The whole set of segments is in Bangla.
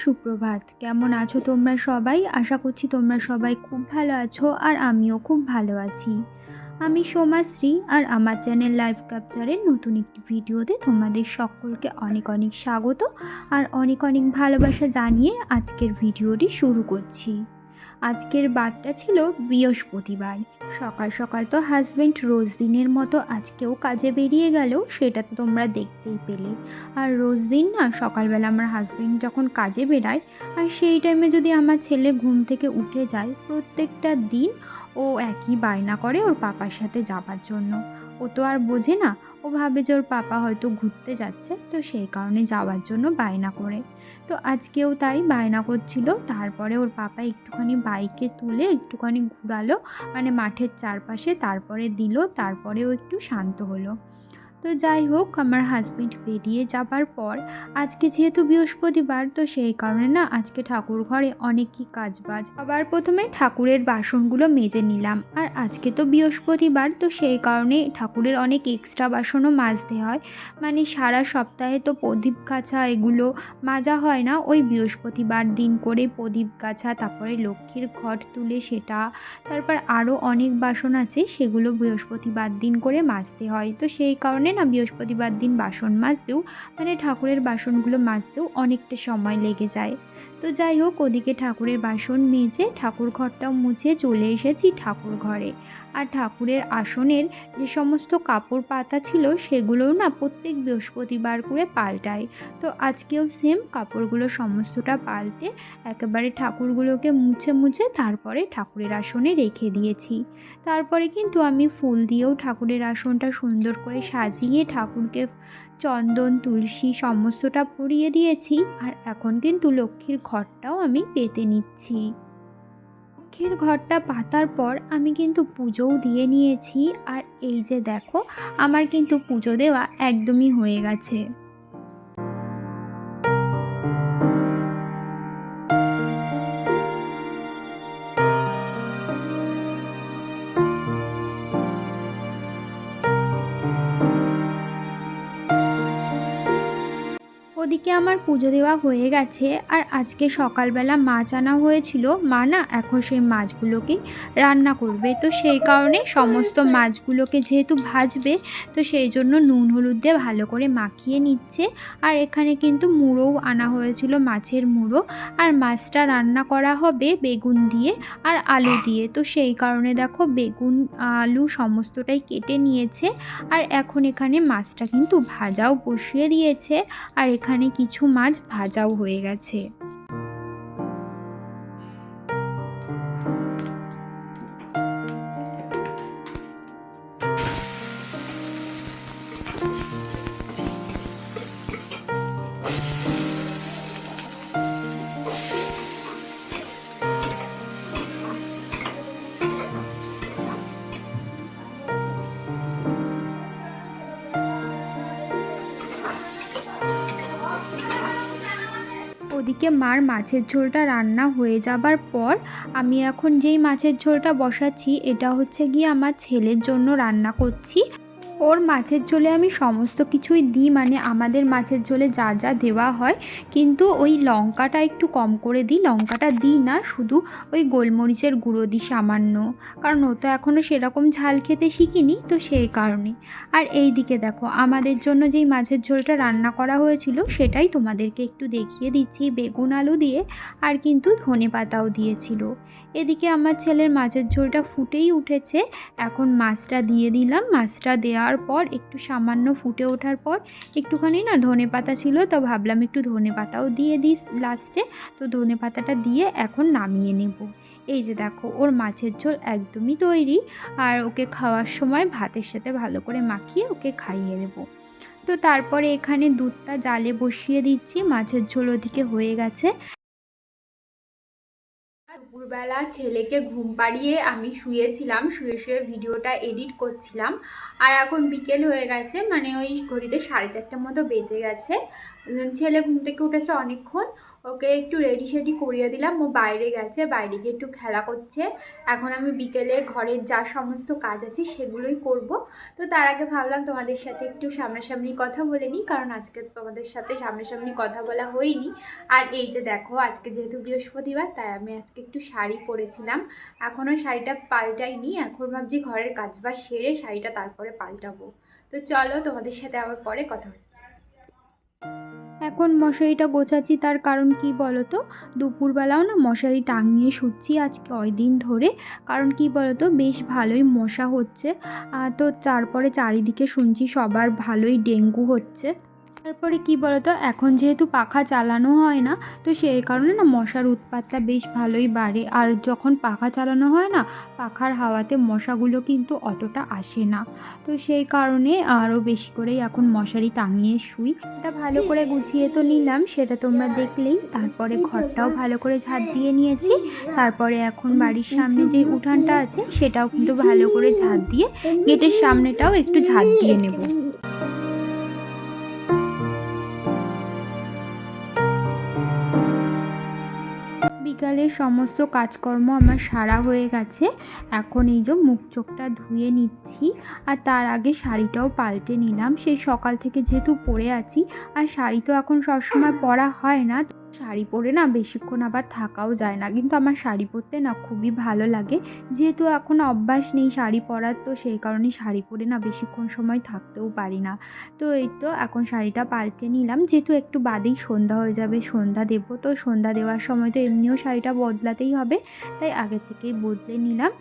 সুপ্রভাত। কেমন আছো তোমরা সবাই? আশা করছি তোমরা সবাই খুব ভালো আছো আর আমিও খুব ভালো আছি। আমি সোমাশ্রী আর আমার চ্যানেল লাইফ ক্যাপচারের নতুন একটি ভিডিওতে তোমাদের সকলকে অনেক অনেক স্বাগত আর অনেক অনেক ভালোবাসা জানিয়ে আজকের ভিডিওটি শুরু করছি। আজকের বারটা ছিল বৃহস্পতিবার। সকাল সকাল তো হাজব্যান্ড রোজ দিনের মতো আজকেও কাজে বেরিয়ে গেল, সেটা তো তোমরা দেখতেই পেলে। আর রোজ দিন না সকালবেলা আমার হাজব্যান্ড যখন কাজে বেরায় আর সেই টাইমে যদি আমার ছেলে ঘুম থেকে উঠে যায়, প্রত্যেকটা দিন ও একই বায়না করে ওর পাপার সাথে যাবার জন্য। ও তো আর বোঝে না, ও ভাবে যে ওর পাপা হয়তো ঘুরতে যাচ্ছে, তো সেই কারণে যাওয়ার জন্য বায়না করে। তো আজকেও তাই বায়না করছিল। তারপরে ওর পাপা একটুখানি বাইকে তুলে একটুখানি ঘুরালো, মানে মাঠের চারপাশে, তারপরে দিল, তারপরে ও একটু শান্ত হলো। তো যাই হোক, আমার হাজব্যান্ড বেরিয়ে যাবার পর আজকে যেহেতু বৃহস্পতিবার, তো সেই কারণে না আজকে ঠাকুর ঘরে অনেকই কাজবাজ। আবার প্রথমে ঠাকুরের বাসনগুলো মেজে নিলাম। আর আজকে তো বৃহস্পতিবার, তো সেই কারণে ঠাকুরের অনেক এক্সট্রা বাসনও মাজতে হয়। মানে সারা সপ্তাহে তো প্রদীপ কাছা এগুলো মাজা হয় না, ওই বৃহস্পতিবার দিন করে প্রদীপ কাছা, তারপরে লক্ষ্মীর ঘট তুলে সেটা, তারপর আরও অনেক বাসন আছে সেগুলো বৃহস্পতিবার দিন করে মাজতে হয়। তো সেই কারণে না বৃহস্পতিবার দিন বাসন মাজতেও, মানে ঠাকুরের বাসনগুলো মাজতেও অনেকটা সময় লেগে যায়। তো যাই হোক, ওদিকে ঠাকুরের বাসন মেজে ঠাকুর ঘরটাও মুছে চলে এসেছি ঠাকুর ঘরে। আর ঠাকুরের আসনের যে সমস্ত কাপড় পাতা ছিল সেগুলোও না প্রত্যেক বৃহস্পতিবার করে পাল্টাই। তো আজকেও সেম কাপড়গুলো সমস্তটা পাল্টে একেবারে ঠাকুরগুলোকে মুছে মুছে তারপরে ঠাকুরের আসনে রেখে দিয়েছি। তারপরে কিন্তু আমি ফুল দিয়েও ঠাকুরের আসনটা সুন্দর করে সাজিয়ে ঠাকুরকে চন্দন তুলসী সমস্তটা পরিয়ে দিয়েছি। আর এখন কিন্তু লক্ষ্মীর ঘরটাও আমি পেতে নিচ্ছি। লক্ষ্মীর ঘরটা পাতার পর আমি কিন্তু পুজোও দিয়ে নিয়েছি। আর এই যে দেখো, আমার কিন্তু পুজো দেওয়া একদমই হয়ে গেছে। ওদিকে আমার পুজো দেওয়া হয়ে গেছে। আর আজকে সকালবেলা মাছ আনা হয়েছিল, মা না এখন সেই মাছগুলোকেই রান্না করবে। তো সেই কারণে সমস্ত মাছগুলোকে যেহেতু ভাজবে, তো সেই জন্য নুন হলুদ দিয়ে ভালো করে মাখিয়ে নিচ্ছে। আর এখানে কিন্তু মুড়োও আনা হয়েছিল, মাছের মুড়ো। আর মাছটা রান্না করা হবে বেগুন দিয়ে আর আলু দিয়ে। তো সেই কারণে দেখো বেগুন আলু সমস্তটাই কেটে নিয়েছে। আর এখন এখানে মাছটা কিন্তু ভাজাও বসিয়ে দিয়েছে। আর এখানে কিছু মাছ ভাজাও হয়ে গেছে। ওদিকে মার মাছের ঝোলটা রান্না হয়ে যাবার পর আমি এখন যেই মাছের ঝোলটা বসাচ্ছি, এটা হচ্ছে গিয়ে আমার ছেলের জন্য রান্না করছি। ওর মাছের ঝোলে আমি সমস্ত কিছুই দিই, মানে আমাদের মাছের ঝোলে যা যা দেওয়া হয়, কিন্তু ওই লঙ্কাটা একটু কম করে দিই। লঙ্কাটা দিই না, শুধু ওই গোলমরিচের গুঁড়ো দিই সামান্য, কারণ ও তো এখনও সেরকম ঝাল খেতে শিখিনি, তো সেই কারণে। আর এই দিকে দেখো, আমাদের জন্য যেই মাছের ঝোলটা রান্না করা হয়েছিল সেটাই তোমাদেরকে একটু দেখিয়ে দিচ্ছি, বেগুন আলু দিয়ে, আর কিন্তু ধনেপাতাও দিয়েছিল। এদিকে আমার ছেলের মাছের ঝোলটা ফুটেই উঠেছে। এখন মাছটা দিয়ে দিলাম। মাছটা দেওয়ার পর একটু সামান্য ফুটে ওঠার পর একটুখানি না ধনেপাতা ছিল, তো ভাবলাম একটু ধনেপাতাও দিয়ে দিই লাস্টে। তো ধনেপাতাটা দিয়ে এখন নামিয়ে নেব। এই যে দেখো, ওর মাছের ঝোল একদমই তৈরি। আর ওকে খাওয়ার সময় ভাতের সাথে ভালো করে মাখিয়ে ওকে খাইয়ে দেবো। তো তারপরে এখানে দুধটা জালে বসিয়ে দিচ্ছি, মাছের ঝোল ওদিকে হয়ে গেছে। দুপুরবেলা ছেলেকে ঘুম পাড়িয়ে আমি শুয়েছিলাম, শুয়ে শুয়ে ভিডিওটা এডিট করছিলাম। আর এখন বিকেল হয়ে গেছে, মানে ওই ঘড়িতে 4:30 মতো বেজে গেছে। ছেলে ঘুম থেকে উঠেছে অনেকক্ষণ, ওকে একটু রেডি সেডি করিয়ে দিলাম। ও বাইরে গেছে, বাইরে গিয়ে একটু খেলা করছে। এখন আমি বিকেলে ঘরের যা সমস্ত কাজ আছে সেগুলোই করব। তো তার আগে ভাবলাম তোমাদের সাথে একটু সামনাসামনি কথা বলে নিই, কারণ আজকে তোমাদের সাথে সামনাসামনি কথা বলা হয়নি। আর এই যে দেখো, আজকে যেহেতু বৃহস্পতিবার তাই আমি আজকে একটু শাড়ি পরেছিলাম। এখনও শাড়িটা পাল্টাইনি, এখন ভাবছি ঘরের কাজ বাজ সেরে শাড়িটা তারপরে পাল্টাবো। তো চলো, তোমাদের সাথে আবার পরে কথা হচ্ছে। এখন মশারিটা গোছাচ্ছি, তার কারণ কি বলো তো, দুপুরবেলাও না মশারি টাঙিয়ে শুচ্ছি আজ কয়দিন ধরে। কারণ কি বলো তো, বেশ ভালোই মশা হচ্ছে। তো তারপরে চারিদিকে শুনছি সবার ভালোই ডেঙ্গু হচ্ছে। তারপরে কি বলতো, এখন যেহেতু পাখা চালানো হয় না, তো সেই কারণে না মশার উৎপাতটা বেশ ভালোই বাড়ে। আর যখন পাখা চালানো হয় না, পাখার হাওয়াতে মশাগুলো কিন্তু অতটা আসে না। তো সেই কারণে আরও বেশি করেই এখন মশারি টাঙিয়ে শুই। এটা ভালো করে গুছিয়ে তো নিলাম, সেটা তোমরা দেখলেই। তারপরে ঘরটাও ভালো করে ঝাঁট দিয়ে নিয়েছি। তারপরে এখন বাড়ির সামনে যে উঠানটা আছে সেটাও কিন্তু ভালো করে ঝাঁট দিয়ে, গেটের সামনেটাও একটু ঝাঁট দিয়ে নেব। বিকালের সমস্ত কাজকর্ম আমার সারা হয়ে গেছে। এখন এই যে মুখ চোখটা ধুয়ে নিচ্ছি, আর তার আগে শাড়িটাও পাল্টে নিলাম। সেই সকাল থেকে যেহেতু পরে আছি, আর শাড়ি তো এখন সবসময় পরা হয় না, শাড়ি পরে না বেশিক্ষণ আবার থাকাও যায় না। কিন্তু আমার শাড়ি পরতে না খুবই ভালো লাগে, যেহেতু এখন অভ্যাস নেই শাড়ি পরার, তো সেই কারণে শাড়ি পরে না বেশিক্ষণ সময় থাকতেও পারি না। তো এই তো এখন শাড়িটা পাল্টে নিলাম, যেহেতু একটু বাদেই সন্ধ্যা হয়ে যাবে, সন্ধ্যা দেবো। তো সন্ধ্যা দেওয়ার সময় তো এমনিও শাড়িটা বদলাতেই হবে, তাই আগে থেকেই বদলে নিলাম।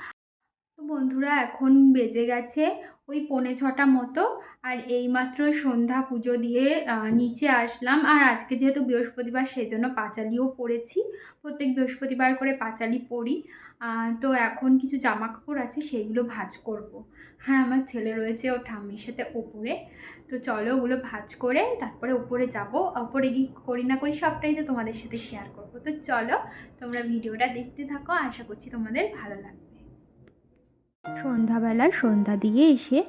তো বন্ধুরা, এখন বেজে গেছে ওই 5:45 মতো। আর এইমাত্র সন্ধ্যা পুজো দিয়ে নিচে আসলাম। আর আজকে যেহেতু বৃহস্পতিবার, সেজন্য পাঁচালিও পরেছি। প্রত্যেক বৃহস্পতিবার করে পাঁচালি পরি। তো এখন কিছু জামা কাপড় আছে, সেইগুলো ভাঁজ করব। হ্যাঁ, আমার ছেলে রয়েছে ও ঠাম্মির সাথে ওপরে। তো চলো ওগুলো ভাঁজ করে তারপরে ওপরে যাব। ওপরে গিয়ে করি না করি সবটাই তো তোমাদের সাথে শেয়ার করব। তো চলো, তোমরা ভিডিওটা দেখতে থাকো, আশা করছি তোমাদের ভালো লাগবে। সন্ধ্যাবেলা সন্ধ্যা দিয়ে এসে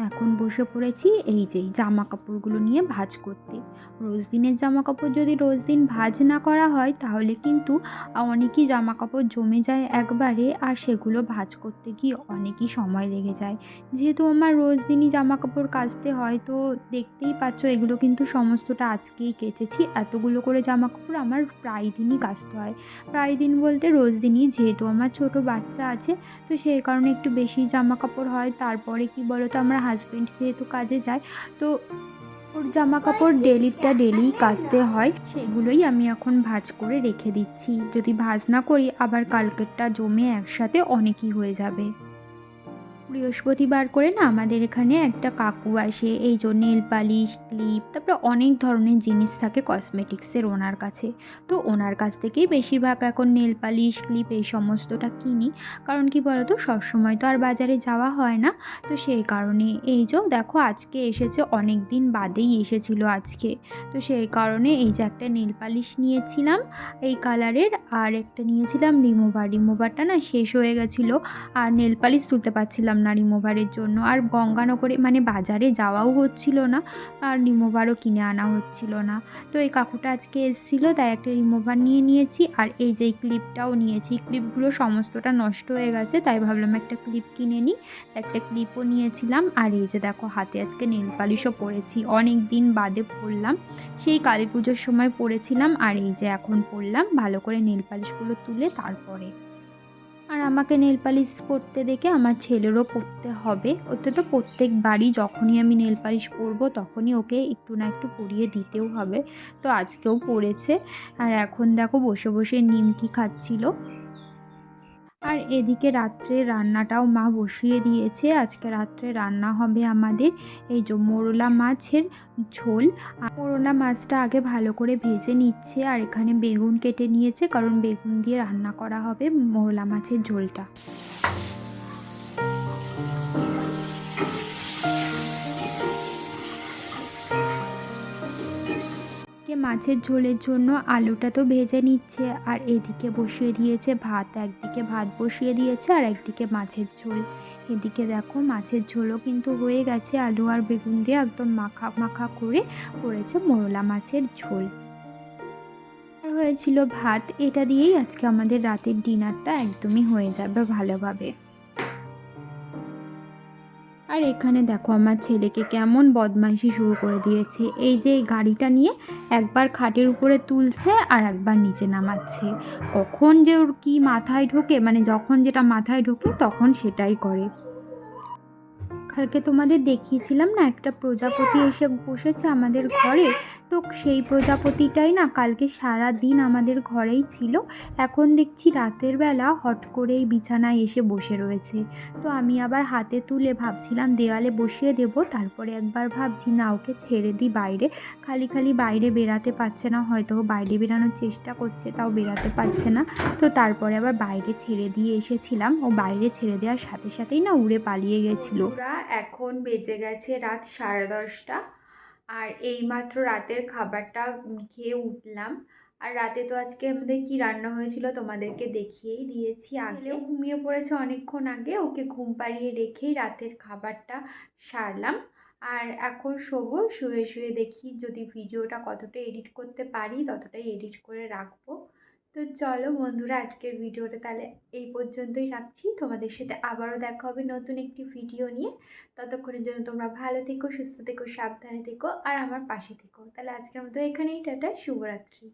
এখন বসে পড়েছি এই যে জামা কাপড়গুলো নিয়ে ভাঁজ করতে। রোজ দিনের জামা কাপড় যদি রোজ দিন ভাঁজ না করা হয়, তাহলে কিন্তু অনেকই জামা কাপড় জমে যায় একবারে, আর সেগুলো ভাঁজ করতে গিয়ে অনেকই সময় লেগে যায়। যেহেতু আমার রোজ দিনই জামা কাপড় কাচতে হয়, তো দেখতেই পাচ্ছ এগুলো কিন্তু সমস্তটা আজকেই কেচেছি। এতগুলো করে জামা কাপড় আমার প্রায় দিনই কাচতে হয়। প্রায় দিন বলতে রোজ দিনই, যেহেতু আমার ছোট বাচ্চা আছে, তো সেই কারণে একটু বেশি জামা কাপড় হয়। তারপরে কি বলো তো, আমার হাজব্যান্ড যেহেতু কাজে যায়, তো ওর জামা কাপড় ডেলিই কাচতে হয়। সেগুলোই আমি এখন ভাঁজ করে রেখে দিচ্ছি। যদি ভাঁজ না করি আবার কালকেরটা জমে একসাথে অনেকই হয়ে যাবে। বৃহস্পতিবার করে না আমাদের এখানে একটা কাকু আসে, এই জন্য নেল পালিশ, ক্লিপ, তারপরে অনেক ধরনের জিনিস থাকে কসমেটিক্সের ওনার কাছে। তো ওনার কাছ থেকেই বেশিরভাগ এখন নেল পালিশ, ক্লিপ এই সমস্তটা কিনি। কারণ কি বলতো, সবসময় তো আর বাজারে যাওয়া হয় না। তো সেই কারণে এই যে দেখো, আজকে এসেছে, অনেক দিন বাদেই এসেছিল আজকে। তো সেই কারণে এই যে একটা নেল পালিশ নিয়েছিলাম এই কালারের, আর একটা নিয়েছিলাম রিমুভারটা না শেষ হয়ে গেছিলো, আর নেল পালিশ তুলতে পারছিলাম না রিমুভারের জন্য। আর গঙ্গানগরে মানে বাজারে যাওয়াও হচ্ছিল না, আর রিমুভারও কিনে আনা হচ্ছিল না। তো এই কাকুটা আজকে এসেছিলো, তাই একটা রিমুভার নিয়ে নিয়েছি। আর এই যে ক্লিপটাও নিয়েছি, ক্লিপগুলো সমস্তটা নষ্ট হয়ে গেছে, তাই ভাবলাম একটা ক্লিপ কিনে নিই। একটা ক্লিপও নিয়েছিলাম। আর এই যে দেখো, হাতে আজকে নেল পালিশও পরেছি, অনেক দিন বাদে পরলাম, সেই কালী পুজোর সময় পরেছিলাম। আর এই যে এখন পরলাম, ভালো করে নেল পালিশগুলো তুলে তারপরে। আর আমাকে নেল পালিশ পরতে দেখে আমার ছেলেরও পরতে হবে। ওতে তো প্রত্যেকবারই যখনই আমি নেল পালিশ পরবো, তখনই ওকে একটু না একটু পরিয়ে দিতেও হবে। তো আজকেও পরেছে। আর এখন দেখো বসে বসে নিমকি খাচ্ছিল। আর এদিকে রাত্রে রান্নাটাও মা বসিয়ে দিয়েছে। আজকে রাত্রে রান্না হবে আমাদের এই যে মোরলা মাছের ঝোল। আর মোরলা মাছটা আগে ভালো করে ভেজে নিচ্ছে, আর এখানে বেগুন কেটে নিয়েছে, কারণ বেগুন দিয়ে রান্না করা হবে মোরলা মাছের ঝোলটা। মাছের ঝোলের জন্য আলুটা তো ভেজে নিচ্ছে, আর এদিকে বসিয়ে দিয়েছে ভাত। একদিকে ভাত বসিয়ে দিয়েছে আর একদিকে মাছের ঝোল। এদিকে দেখো মাছের ঝোলও কিন্তু হয়ে গেছে, আলু আর বেগুন দিয়ে একদম মাখা মাখা করে করেছে মোরলা মাছের ঝোল। আর হয়েছিল ভাত, এটা দিয়েই আজকে আমাদের রাতের ডিনারটা একদমই হয়ে যাবে ভালোভাবে। আর এখানে দেখো আমার ছেলেকে কেমন বদমাইশি শুরু করে দিয়েছে। এই যে এই গাড়িটা নিয়ে একবার খাটের উপরে তুলছে আর একবার নিচে নামাচ্ছে। কখন যে ওর কি মাথায় ঢোকে, মানে যখন যেটা মাথায় ঢোকে তখন সেটাই করে। কালকে তোমাদের দেখিয়েছিলাম না একটা প্রজাপতি এসে বসেছে আমাদের ঘরে, তো সেই প্রজাপতিটাই না কালকে সারা দিন আমাদের ঘরেই ছিল। এখন দেখছি রাতের বেলা হট করেই বিছানায় এসে বসে রয়েছে। তো আমি আবার হাতে তুলে ভাবছিলাম দেওয়ালে বসিয়ে দেব, তারপরে একবার ভাবছি না ওকে ছেড়ে দিই বাইরে। খালি খালি বাইরে বেরাতে পারছে না, হয়তো বাইরে বেরানোর চেষ্টা করছে তাও বেরাতে পারছে না। তো তারপরে আবার বাইরে ছেড়ে দিয়ে এসেছিলাম, ও বাইরে ছেড়ে দেওয়ার সাথে সাথেই না উড়ে পালিয়ে গেছিলো। এখন বেজে গেছে রাত 10:30, আর এইমাত্র রাতের খাবারটা খেয়ে উঠলাম। আর রাতে তো আজকে আমাদের কি রান্না হয়েছিল তোমাদেরকে দেখিয়েই দিয়েছি আগে। ঘুমিয়ে পড়েছে অনেকক্ষণ আগে, ওকে ঘুম পাড়িয়ে রেখেই রাতের খাবারটা সারলাম। আর এখন শোবো, শুয়ে শুয়ে দেখি যদি ভিডিওটা কতটা এডিট করতে পারি ততটাই এডিট করে রাখবো। তো চলো বন্ধুরা, আজকের ভিডিওটা তাহলে এই পর্যন্তই রাখছি। তোমাদের সাথে আবারও দেখা হবে নতুন একটি ভিডিও নিয়ে। ততক্ষণের জন্য তোমরা ভালো থেকো, সুস্থ থেকো, সাবধানে থেকো আর আমার পাশে থেকো। তাহলে আজকের মতো এখানেই টাটা, শুভরাত্রি।